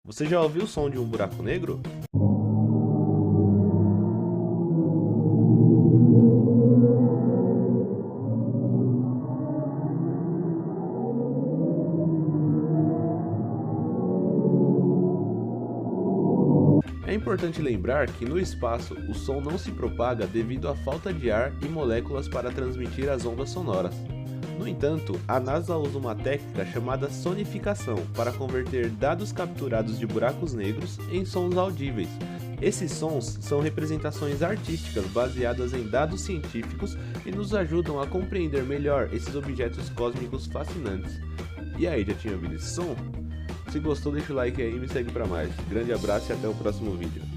Você já ouviu o som de um buraco negro? É importante lembrar que no espaço o som não se propaga devido à falta de ar e moléculas para transmitir as ondas sonoras. No entanto, a NASA usa uma técnica chamada sonificação para converter dados capturados de buracos negros em sons audíveis. Esses sons são representações artísticas baseadas em dados científicos e nos ajudam a compreender melhor esses objetos cósmicos fascinantes. E aí, já tinha ouvido esse som? Se gostou, deixa o like aí e me segue para mais. Grande abraço e até o próximo vídeo.